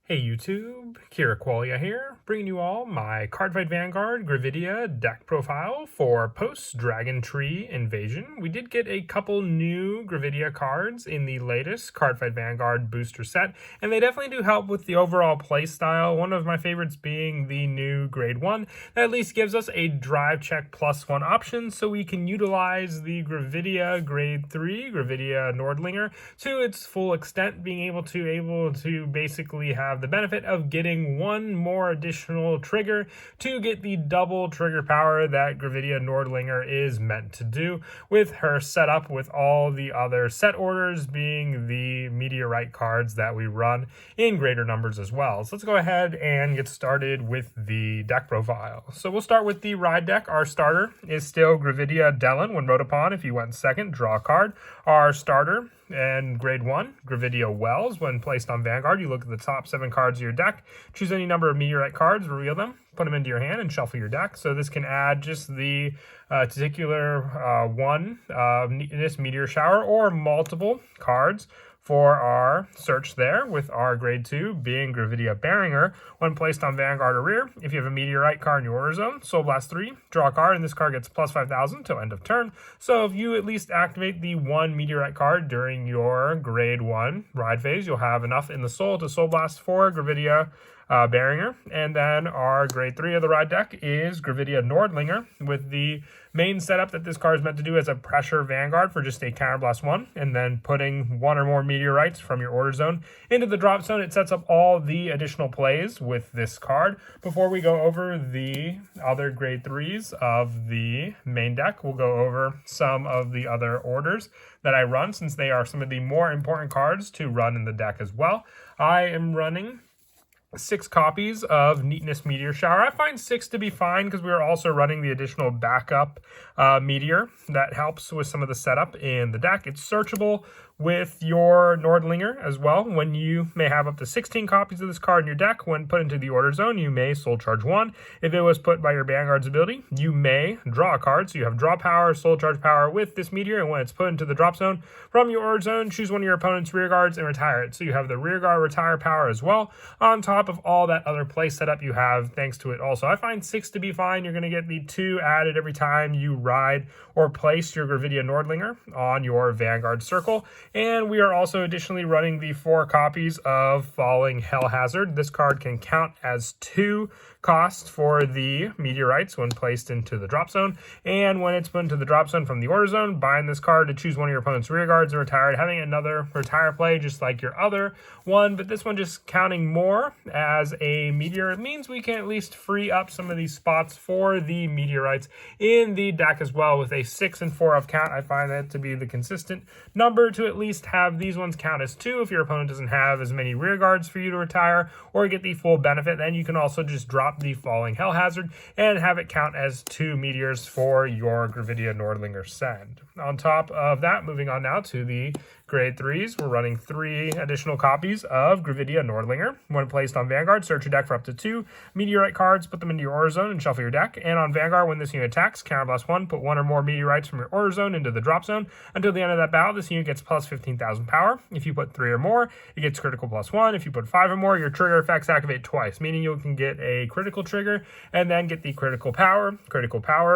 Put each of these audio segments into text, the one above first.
Hey YouTube, Kira Qualia here, bringing you all my Cardfight Vanguard Gravidia deck profile for post-Dragontree invasion. We did get a couple new Gravidia cards in the latest Cardfight Vanguard booster set, and they definitely do help with the overall playstyle. One of my favorites being the new Grade 1, that at least gives us a drive check +1 option, so we can utilize the Gravidia Grade 3, Gravidia Nordlinger, to its full extent, being able to basically have the benefit of getting one more additional trigger to get the double trigger power that Gravidia Nordlinger is meant to do, with her setup with all the other set orders being the meteorite cards that we run in greater numbers as well. So let's go ahead and get started with the deck profile. So we'll start with the ride deck. Our starter is still Gravidia Dellen. When wrote upon, if you went second, draw a card. Our starter and Grade 1, Gravidia Wells. When placed on Vanguard, you look at the top 7 cards of your deck, choose any number of meteorite cards, reveal them, put them into your hand, and shuffle your deck. So this can add just the particular one, this Meteor Shower, or multiple cards for our search there, with our Grade 2 being Gravidia Barringer. When placed on Vanguard or rear, if you have a meteorite card in your order zone, Soul Blast 3, draw a card, and this card gets plus 5,000 till end of turn. So if you at least activate the one meteorite card during your Grade 1 ride phase, you'll have enough in the soul to Soul Blast 4 Gravidia Barringer. And then our Grade 3 of the ride deck is Gravidia Nordlinger, with the main setup that this card is meant to do as a pressure Vanguard for just a counterblast 1, and then putting one or more meteorites from your order zone into the drop zone. It sets up all the additional plays with this card. Before we go over the other Grade 3s of the main deck, we'll go over some of the other orders that I run, since they are some of the more important cards to run in the deck as well. I am running 6 copies of Neatness Meteor Shower. I find 6 to be fine because we are also running the additional backup Meteor that helps with some of the setup in the deck. It's searchable with your Nordlinger as well, when you may have up to 16 copies of this card in your deck. When put into the order zone, you may soul charge 1. If it was put by your Vanguard's ability, you may draw a card. So you have draw power, soul charge power with this Meteor, and when it's put into the drop zone from your order zone, choose one of your opponent's rear guards and retire it. So you have the rear guard retire power as well, on top of all that other play setup you have thanks to it also. I find 6 to be fine. You're going to get the 2 added every time you ride or place your Gravidia Nordlinger on your Vanguard circle. And we are also additionally running the 4 copies of Falling Hell Hazard. This card can count as 2 cost for the meteorites when placed into the drop zone, and when it's put into the drop zone from the order zone, bind this card to choose one of your opponent's rear guards and retire it, having another retire play just like your other one, but this one just counting more as a meteor. It means we can at least free up some of these spots for the meteorites in the deck as well. With a 6 and 4 of count, I find that to be the consistent number to at least have these ones count as 2 if your opponent doesn't have as many rear guards for you to retire or get the full benefit. Then you can also just drop the Falling Hell Hazard and have it count as 2 meteors for your Gravidia Nordlinger send. On top of that, moving on now to the Grade 3s, we're running 3 additional copies of Gravidia Nordlinger. When placed on Vanguard, search your deck for up to 2 meteorite cards, put them into your order zone, and shuffle your deck. And on Vanguard, when this unit attacks, counterblast 1, put 1 or more meteorites from your order zone into the drop zone. Until the end of that battle, this unit gets plus 15,000 power. If you put 3 or more, it gets critical +1. If you put 5 or more, your trigger effects activate twice, meaning you can get a critical trigger and then get the critical power,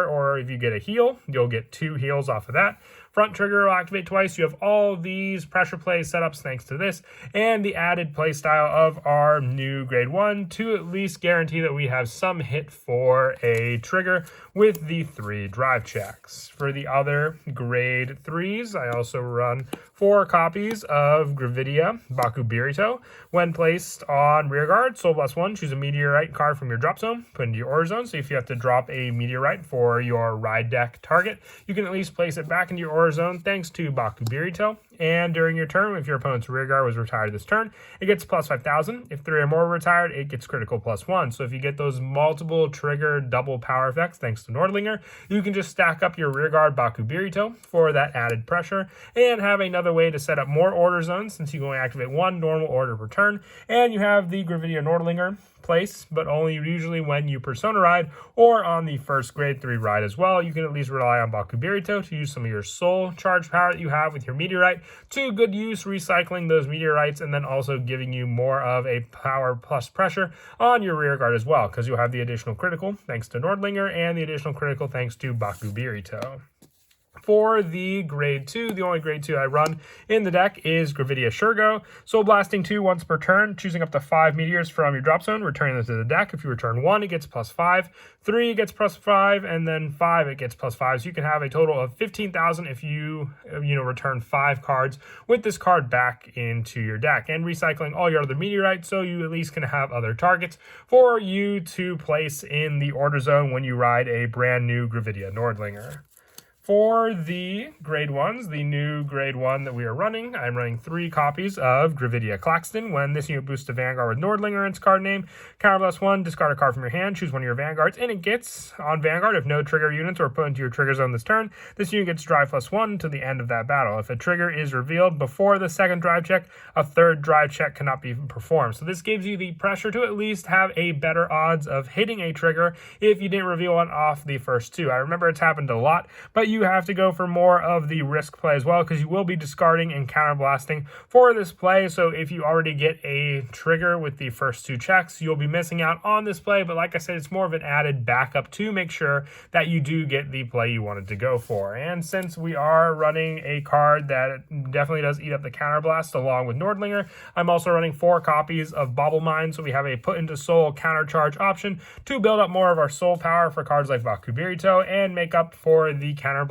or if you get a heal, you'll get 2 heals off of that. Front trigger will activate twice. You have all these pressure play setups thanks to this, and the added play style of our new Grade 1 to at least guarantee that we have some hit for a trigger with the 3 drive checks. For the other Grade 3s, I also run 4 copies of Gravidia Bakubirito. When placed on rear guard, Soul Blast 1, choose a meteorite card from your drop zone, put into your order zone. So if you have to drop a meteorite for your ride deck target, you can at least place it back into your order zone thanks to Bakubirito. And during your turn, if your opponent's rear guard was retired this turn, it gets plus 5,000. If 3 or more were retired, it gets critical +1. So if you get those multiple trigger double power effects thanks to Nordlinger, you can just stack up your rear guard Bakubirito for that added pressure and have another way to set up more order zones, since you can only activate 1 normal order per turn. And you have the Gravidia Nordlinger place, but only usually when you persona ride or on the first Grade 3 ride as well. You can at least rely on Bakubirito to use some of your soul charge power that you have with your meteorite to good use, recycling those meteorites, and then also giving you more of a power plus pressure on your rear guard as well, because you'll have the additional critical thanks to Nordlinger and the additional critical thanks to Bakubirito. For the grade 2, the only grade 2 I run in the deck is Gravidia Cardfight. Soul Blasting 2 once per turn, choosing up to 5 meteors from your drop zone, returning them to the deck. If you return 1, it gets +5, 3 it gets +5, and then 5 it gets +5. So you can have a total of 15,000 if you return 5 cards with this card back into your deck, and recycling all your other meteorites so you at least can have other targets for you to place in the order zone when you ride a brand new Gravidia Nordlinger. For the grade 1s, the new grade 1 that we are running, I'm running 3 copies of Gravidia Claxton. When this unit boosts to Vanguard with Nordlinger in its card name, counterblast 1, discard a card from your hand, choose one of your Vanguards, and it gets, on Vanguard, if no trigger units are put into your trigger zone this turn, this unit gets drive +1 to the end of that battle. If a trigger is revealed before the second drive check, a third drive check cannot be performed. So this gives you the pressure to at least have a better odds of hitting a trigger if you didn't reveal one off the first 2. I remember it's happened a lot, but you have to go for more of the risk play as well, because you will be discarding and counterblasting for this play. So if you already get a trigger with the first 2 checks, you'll be missing out on this play. But like I said, it's more of an added backup to make sure that you do get the play you wanted to go for. And since we are running a card that definitely does eat up the counterblast along with Nordlinger, I'm also running 4 copies of Bauble Mine, so we have a put into soul countercharge option to build up more of our soul power for cards like Bakubirito and make up for the counterblast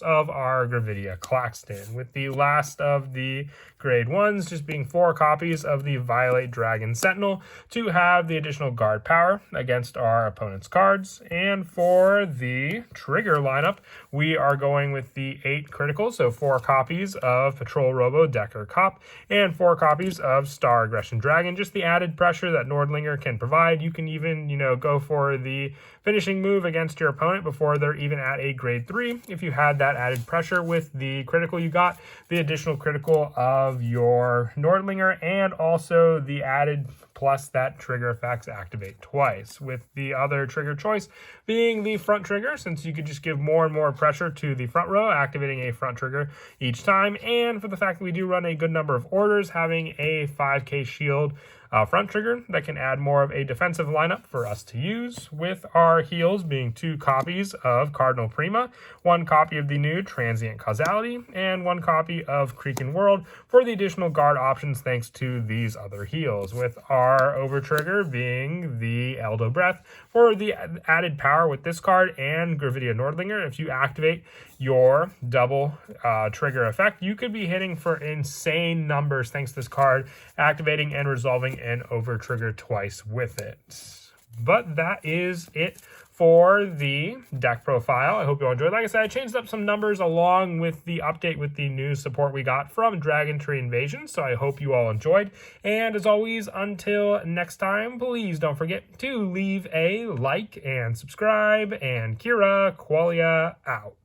of our Gravidia Claxton, with the last of the grade 1s just being 4 copies of the Violate Dragon Sentinel to have the additional guard power against our opponent's cards. And for the trigger lineup, we are going with the 8 criticals, so 4 copies of Patrol Robo Decker Cop and 4 copies of Star Aggression Dragon, just the added pressure that Nordlinger can provide. You can even, go for the finishing move against your opponent before they're even at a grade 3 if you had that added pressure with the critical you got, the additional critical of your Nordlinger, and also the added plus that trigger effects activate twice, with the other trigger choice being the front trigger, since you could just give more and more pressure to the front row, activating a front trigger each time, and for the fact that we do run a good number of orders, having a 5k shield front trigger that can add more of a defensive lineup for us to use, with our heals being 2 copies of Cardinal Prima, 1 copy of the new Transient Causality, and 1 copy of Creakin' World for the additional guard options thanks to these other heals, with our over trigger being the Eldo Breath for the added power with this card and Gravidia Nordlinger. If you activate your double trigger effect, you could be hitting for insane numbers thanks to this card activating and resolving an over trigger twice with it. But that is it for the deck profile. I hope you all enjoyed. Like I said, I changed up some numbers along with the update with the new support we got from Dragontree Invasion, so I hope you all enjoyed. And as always, until next time, please don't forget to leave a like and subscribe, and Kira Qualia out.